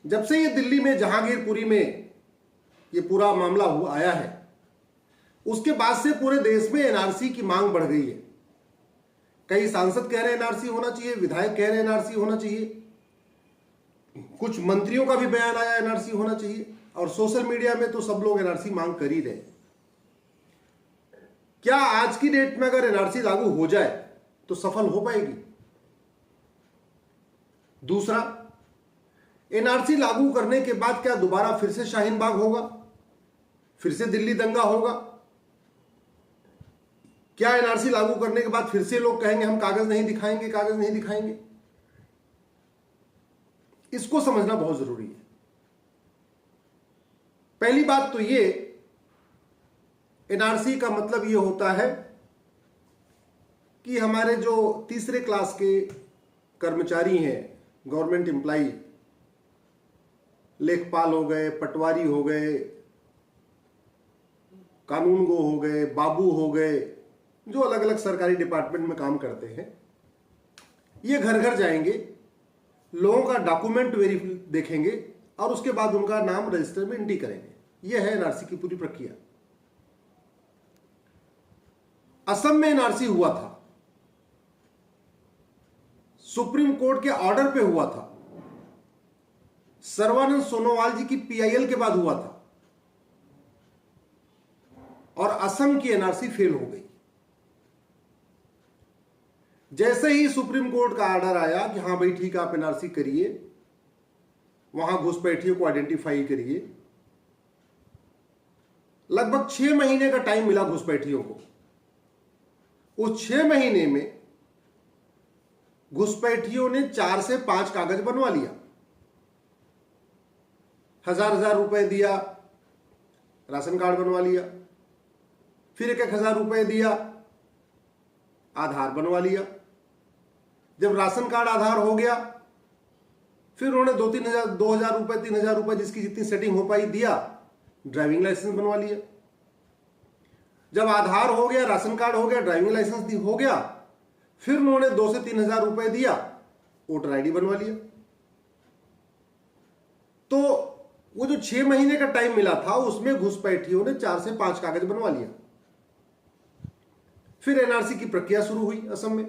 जब से ये दिल्ली में जहांगीरपुरी में ये पूरा मामला हुआ आया है, उसके बाद से पूरे देश में एनआरसी की मांग बढ़ गई है। कई सांसद कह रहे हैं एनआरसी होना चाहिए, विधायक कह रहे हैं एनआरसी होना चाहिए, कुछ मंत्रियों का भी बयान आया एनआरसी होना चाहिए, और सोशल मीडिया में तो सब लोग एनआरसी मांग कर ही रहे हैं। क्या आज की डेट में अगर एनआरसी लागू हो जाए तो सफल हो पाएगी? दूसरा, एनआरसी लागू करने के बाद क्या दोबारा फिर से शाहीन बाग होगा, फिर से दिल्ली दंगा होगा? क्या एनआरसी लागू करने के बाद फिर से लोग कहेंगे हम कागज नहीं दिखाएंगे, कागज नहीं दिखाएंगे? इसको समझना बहुत जरूरी है। पहली बात तो ये, एनआरसी का मतलब ये होता है कि हमारे जो तीसरे क्लास के कर्मचारी हैं, गवर्नमेंट एम्प्लॉई, लेखपाल हो गए, पटवारी हो गए, कानूनगो हो गए, बाबू हो गए, जो अलग अलग सरकारी डिपार्टमेंट में काम करते हैं, ये घर घर जाएंगे, लोगों का डॉक्यूमेंट वेरीफाई देखेंगे और उसके बाद उनका नाम रजिस्टर में एंट्री करेंगे। यह है एनआरसी की पूरी प्रक्रिया। असम में एनआरसी हुआ था, सुप्रीम कोर्ट के ऑर्डर पे हुआ था, सर्बानंद सोनोवाल जी की पीआईएल के बाद हुआ था, और असम की एनआरसी फेल हो गई। जैसे ही सुप्रीम कोर्ट का ऑर्डर आया कि हां भाई ठीक है आप एनआरसी करिए, वहां घुसपैठियों को आइडेंटिफाई करिए, लगभग 6 महीने का टाइम मिला घुसपैठियों को। उस 6 महीने में घुसपैठियों ने 4 से 5 कागज बनवा लिया। 1000 रुपए दिया, राशन कार्ड बनवा लिया, फिर 1000 रुपए दिया, आधार बनवा लिया। जब राशन कार्ड आधार हो गया, फिर उन्होंने 2000 रुपए 3000 रुपए जिसकी जितनी सेटिंग हो पाई दिया, ड्राइविंग लाइसेंस बनवा लिया। जब आधार हो गया, राशन कार्ड हो गया, ड्राइविंग लाइसेंस हो गया, फिर उन्होंने 2 से 3000 रुपए दिया, वोटर आईडी बनवा लिया। तो वो जो 6 महीने का टाइम मिला था, उसमें घुसपैठियों ने 4 से 5 कागज बनवा लिया। फिर एनआरसी की प्रक्रिया शुरू हुई असम में।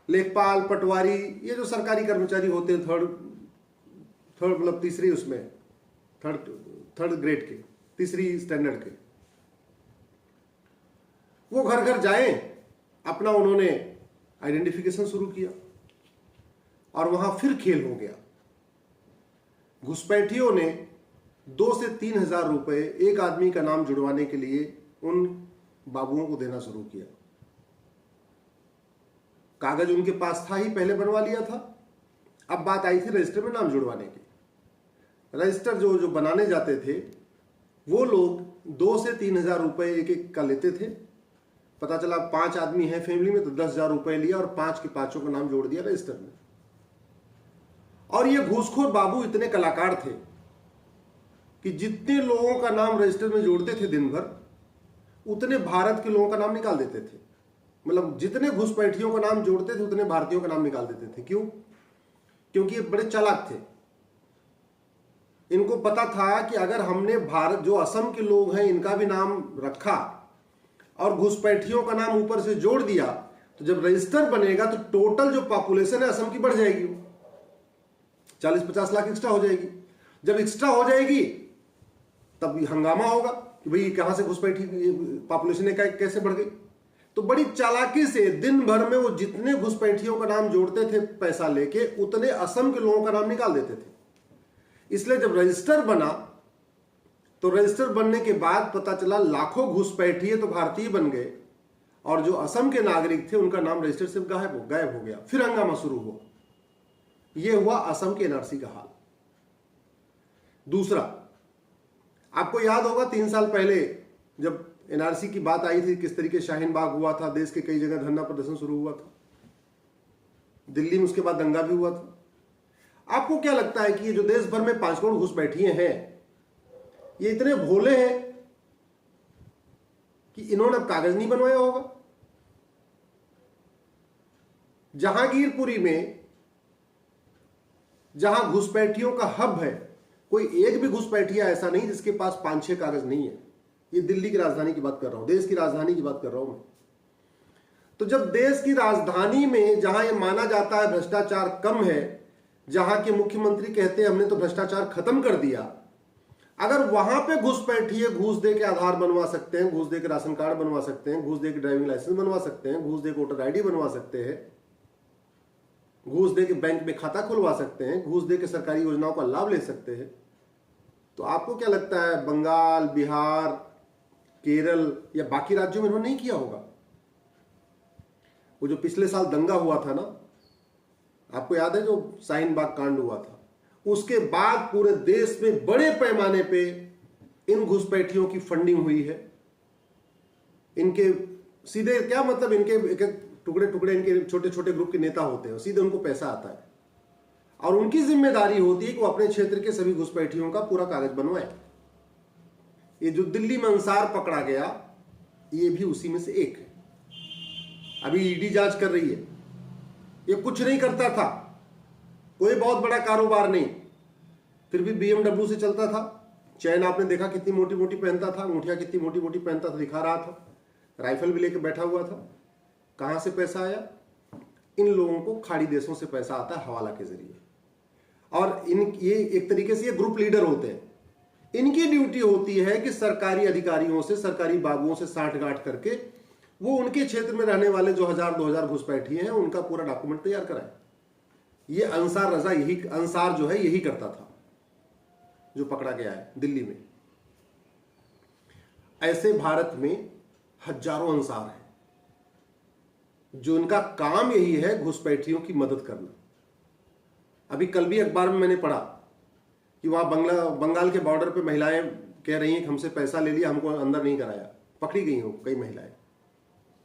लेखपाल, पटवारी, ये जो सरकारी कर्मचारी होते हैं थर्ड मतलब तीसरी, उसमें थर्ड ग्रेड के, तीसरी स्टैंडर्ड के, वो घर घर जाए, अपना उन्होंने आइडेंटिफिकेशन शुरू किया, और वहां फिर खेल हो गया। घुसपैठियों ने 2 से 3000 रुपए एक आदमी का नाम जुड़वाने के लिए उन बाबुओं को देना शुरू किया। कागज उनके पास था ही, पहले बनवा लिया था। अब बात आई थी रजिस्टर में नाम जुड़वाने की। रजिस्टर जो बनाने जाते थे, वो लोग 2 से 3000 रुपए एक एक का लेते थे। पता चला 5 आदमी हैं फैमिली में, तो 10,000 रुपए लिया और 5 के 5 का नाम जोड़ दिया रजिस्टर में। और ये घूसखोर बाबू इतने कलाकार थे कि जितने लोगों का नाम रजिस्टर में जोड़ते थे दिन भर, उतने भारत के लोगों का नाम निकाल देते थे। मतलब जितने घुसपैठियों का नाम जोड़ते थे, उतने भारतीयों का नाम निकाल देते थे। क्यों? क्योंकि ये बड़े चालाक थे। इनको पता था कि अगर हमने भारत, जो असम के लोग हैं, इनका भी नाम रखा और घुसपैठियों का नाम ऊपर से जोड़ दिया, तो जब रजिस्टर बनेगा तो टोटल जो पॉपुलेशन है असम की बढ़ जाएगी, 40-50 लाख एक्स्ट्रा हो जाएगी। जब एक्स्ट्रा हो जाएगी तब हंगामा होगा कि भाई कहां से घुसपैठी पॉपुलेशन कैसे बढ़ गई। तो बड़ी चालाकी से दिन भर में वो जितने घुसपैठियों का नाम जोड़ते थे पैसा लेके, उतने असम के लोगों का नाम निकाल देते थे। इसलिए जब रजिस्टर बना, तो रजिस्टर बनने के बाद पता चला लाखों घुसपैठिए तो भारतीय बन गए, और जो असम के नागरिक थे उनका नाम रजिस्टर से गायब हो गया। फिर हंगामा शुरू हुआ। यह हुआ असम के एनआरसी का हाल। दूसरा, आपको याद होगा 3 साल पहले जब एनआरसी की बात आई थी, किस तरीके शाहीन बाग हुआ था, देश के कई जगह धरना प्रदर्शन शुरू हुआ था, दिल्ली में उसके बाद दंगा भी हुआ था। आपको क्या लगता है कि ये जो देश भर में 5 करोड़ घुसपैठिए हैं, ये इतने भोले हैं कि इन्होंने अब कागज नहीं बनवाया होगा? जहांगीरपुरी में जहां घुसपैठियों का हब है। कोई एक भी घुसपैठिया ऐसा नहीं जिसके पास 5-6 कागज नहीं है। ये दिल्ली की राजधानी की बात कर रहा हूं, देश की राजधानी की बात कर रहा हूं मैं। तो जब देश की राजधानी में, जहां यह माना जाता है भ्रष्टाचार कम है, जहां के मुख्यमंत्री कहते हैं हमने तो भ्रष्टाचार खत्म कर दिया, अगर वहां पे घुसपैठिए घूस दे के आधार बनवा सकते हैं, घूस दे के राशन कार्ड बनवा सकते हैं, घूस दे के ड्राइविंग लाइसेंस बनवा सकते हैं, घूस दे के वोटर आईडी बनवा सकते हैं, घूस दे के बैंक में खाता खुलवा सकते हैं, घूस दे के सरकारी योजनाओं का लाभ ले सकते हैं, तो आपको क्या लगता है बंगाल, बिहार, केरल या बाकी राज्यों में इन्होंने नहीं किया होगा? वो जो पिछले साल दंगा हुआ था ना, आपको याद है, जो शाहीन बाग कांड हुआ था, उसके बाद पूरे देश में बड़े पैमाने पे इन घुसपैठियों की फंडिंग हुई है। इनके सीधे क्या मतलब, इनके एक एक टुकड़े टुकड़े इनके छोटे छोटे ग्रुप के नेता होते हैं, सीधे उनको पैसा आता है और उनकी जिम्मेदारी होती है कि वो अपने क्षेत्र के सभी घुसपैठियों का पूरा कागज बनवाए। ये जो दिल्ली में अंसार पकड़ा गया, ये भी उसी में से एक है। अभी ईडी जांच कर रही है। ये कुछ नहीं करता था, कोई बहुत बड़ा कारोबार नहीं, फिर भी BMW से चलता था। चैन आपने देखा कितनी मोटी मोटी पहनता था, अंगूठियां कितनी मोटी मोटी पहनता था, दिखा रहा था, राइफल भी लेके बैठा हुआ था। कहां से पैसा आया? इन लोगों को खाड़ी देशों से पैसा आता है हवाला के जरिए। और ये एक तरीके से ये ग्रुप लीडर होते हैं। इनकी ड्यूटी होती है कि सरकारी अधिकारियों से, सरकारी बाबुओं से साठगांठ करके वो उनके क्षेत्र में रहने वाले जो 1000-2000 घुसपैठिए हैं उनका पूरा डॉक्यूमेंट तैयार कराए। ये अंसार जो है यही करता था, जो पकड़ा गया है दिल्ली में। ऐसे भारत में हजारों अंसार हैं जो इनका काम यही है घुसपैठियों की मदद करना। अभी कल भी अखबार में मैंने पढ़ा कि वहां बंगाल के बॉर्डर पे महिलाएं कह रही हैं कि हमसे पैसा ले लिया, हमको अंदर नहीं कराया। पकड़ी गई हो कई महिलाएं,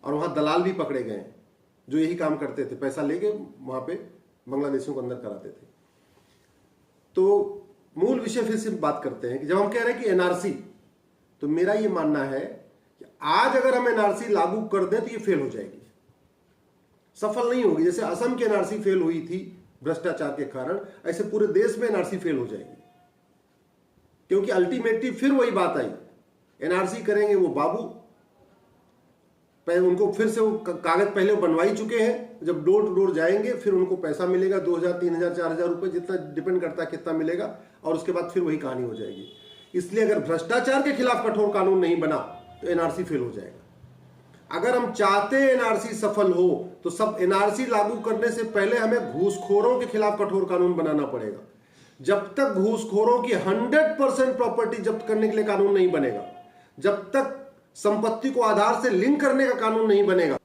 और वहां दलाल भी पकड़े गए हैं जो यही काम करते थे, पैसा लेके वहां पे बांग्लादेशियों को अंदर कराते थे। तो मूल विषय फिर से बात करते हैं कि जब हम कह रहे हैं कि एनआरसी, तो मेरा ये मानना है कि आज अगर हम एनआरसी लागू कर दें तो ये फेल हो जाएगी, सफल नहीं होगी। जैसे असम की एनआरसी फेल हुई थी भ्रष्टाचार के कारण, ऐसे पूरे देश में एनआरसी फेल हो जाएगी। क्योंकि अल्टीमेटली फिर वही बात आई, एनआरसी करेंगे वो बाबू, उनको फिर से वो कागज पहले बनवा ही चुके हैं, जब डोर टू डोर जाएंगे फिर उनको पैसा मिलेगा 2000, 3000, 4000 रुपए, जितना डिपेंड करता है कितना मिलेगा, और उसके बाद फिर वही कहानी हो जाएगी। इसलिए अगर भ्रष्टाचार के खिलाफ कठोर कानून नहीं बना तो एनआरसी फेल हो जाएगा। अगर हम चाहते हैं एनआरसी सफल हो तो सब एनआरसी लागू करने से पहले हमें घूसखोरों के खिलाफ कठोर कानून बनाना पड़ेगा। जब तक घूसखोरों की 100% प्रॉपर्टी जब्त करने के लिए कानून नहीं बनेगा, जब तक संपत्ति को आधार से लिंक करने का कानून नहीं बनेगा,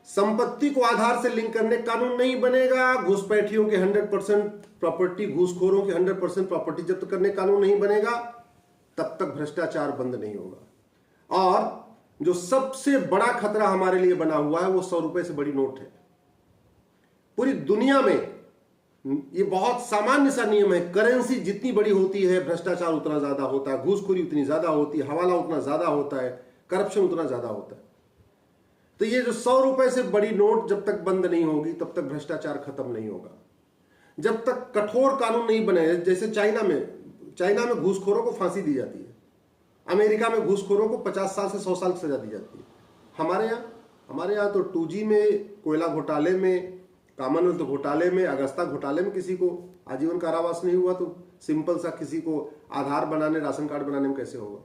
संपत्ति को आधार से लिंक करने का कानून नहीं बनेगा, घुसपैठियों के 100% प्रॉपर्टी, घूसखोरों की 100% प्रॉपर्टी जब्त करने का कानून नहीं बनेगा, तब तक भ्रष्टाचार बंद नहीं होगा। और जो सबसे बड़ा खतरा हमारे लिए बना हुआ है वो 100 रुपए से बड़ी नोट है। पूरी दुनिया में ये बहुत सामान्य सा नियम है, करेंसी जितनी बड़ी होती है भ्रष्टाचार उतना ज्यादा होता है, घूसखोरी उतनी ज्यादा होती है, हवाला उतना ज्यादा होता है, करप्शन उतना ज्यादा होता है। तो ये जो 100 रुपए से बड़ी नोट जब तक बंद नहीं होगी तब तक भ्रष्टाचार खत्म नहीं होगा। जब तक कठोर कानून नहीं बने, जैसे चाइना में घूसखोरों को फांसी दी जाती है, अमेरिका में घूसखोरों को 50 साल से 100 साल की सजा दी जाती है। हमारे यहाँ तो 2G में, कोयला घोटाले में, कॉमनवेल्थ घोटाले में, अगस्ता घोटाले में किसी को आजीवन कारावास नहीं हुआ, तो सिंपल सा किसी को आधार बनाने, राशन कार्ड बनाने में कैसे होगा?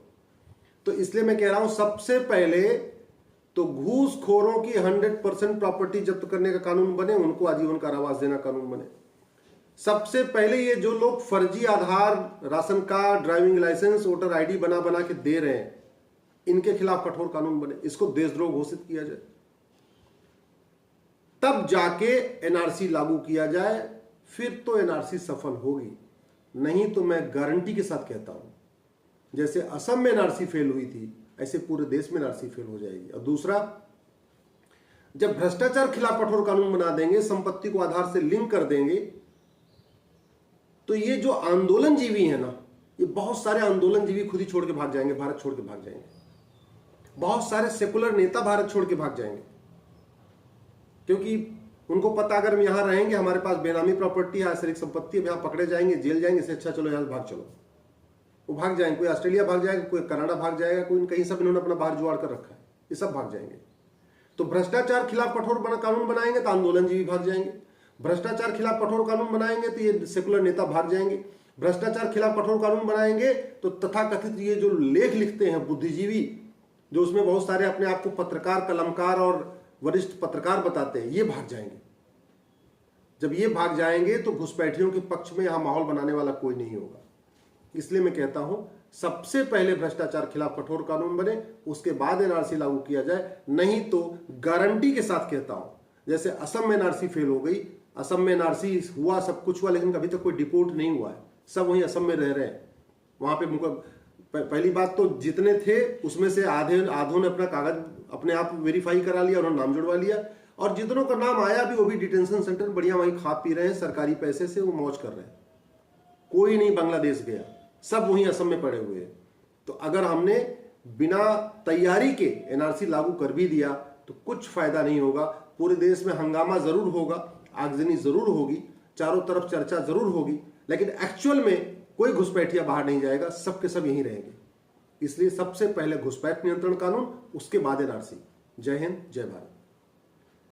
तो इसलिए मैं कह रहा हूं सबसे पहले तो घूसखोरों की 100% प्रॉपर्टी जब्त करने का कानून बने, उनको आजीवन कारावास देना कानून बने। सबसे पहले ये जो लोग फर्जी Aadhaar, ration card, driving licence, voter ID बना बना के दे रहे हैं, इनके खिलाफ कठोर कानून बने, इसको देशद्रोह घोषित किया जाए, तब जाके एनआरसी लागू किया जाए, फिर तो एनआरसी सफल होगी। नहीं तो मैं गारंटी के साथ कहता हूं, जैसे असम में एनआरसी फेल हुई थी, ऐसे पूरे देश में एनआरसी फेल हो जाएगी। और दूसरा, जब भ्रष्टाचार खिलाफ कठोर कानून बना देंगे, संपत्ति को आधार से लिंक कर देंगे, तो ये जो आंदोलनजीवी है ना, ये बहुत सारे आंदोलनजीवी खुद ही छोड़ के भाग जाएंगे, भारत छोड़ के भाग जाएंगे। बहुत सारे सेकुलर नेता भारत छोड़ के भाग जाएंगे, क्योंकि उनको पता अगर हम यहाँ रहेंगे, हमारे पास बेनामी प्रॉपर्टी है, आश्रित संपत्ति है, यहाँ पकड़े जाएंगे, जेल जाएंगे, इससे अच्छा चलो यहाँ भाग चलो। वो भाग जाएंगे, कोई ऑस्ट्रेलिया भाग जाएगा, कोई कनाडा भाग जाएगा, कोई कहीं, सब इन्होंने अपना बाहर जुगाड़ कर रखा है, ये सब भाग जाएंगे। तो भ्रष्टाचार खिलाफ कठोर कानून बनाएंगे तो आंदोलनजीवी भाग जाएंगे, भ्रष्टाचार खिलाफ कठोर कानून बनाएंगे तो ये सेकुलर नेता भाग जाएंगे, भ्रष्टाचार खिलाफ कठोर कानून बनाएंगे तो तथाकथित ये जो लेख लिखते हैं बुद्धिजीवी, जो उसमें बहुत सारे अपने आप को पत्रकार, कलमकार और वरिष्ठ पत्रकार बताते हैं, ये भाग जाएंगे। जब ये भाग जाएंगे तो घुसपैठियों के पक्ष में यहां माहौल बनाने वाला कोई नहीं होगा। इसलिए मैं कहता हूं सबसे पहले भ्रष्टाचार खिलाफ कठोर कानून बने, उसके बाद एनआरसी लागू किया जाए। नहीं तो गारंटी के साथ कहता हूं, जैसे असम में एनआरसी फेल हो गई, असम में एनआरसी हुआ, सब कुछ हुआ, लेकिन अभी तक कोई डिपोर्ट नहीं हुआ है, सब वहीं असम में रह रहे हैं। वहां पे पहली बात तो जितने थे उसमें से आधों ने अपना कागज अपने आप वेरीफाई करा लिया, उन्होंने नाम जुड़वा लिया, और जितनों का नाम आया भी वो भी डिटेंशन सेंटर बढ़िया वहीं खा पी रहे हैं, सरकारी पैसे से वो मौज कर रहे हैं। कोई नहीं बांग्लादेश गया, सब वहीं असम में पड़े हुए हैं। तो अगर हमने बिना तैयारी के एनआरसी लागू कर भी दिया तो कुछ फायदा नहीं होगा। पूरे देश में हंगामा जरूर होगा, आगजनी जरूर होगी, चारों तरफ चर्चा जरूर होगी, लेकिन एक्चुअल में कोई घुसपैठिया बाहर नहीं जाएगा, सबके सब यहीं रहेंगे। इसलिए सबसे पहले घुसपैठ नियंत्रण कानून, उसके बाद एनआरसी। जय हिंद, जय भारत।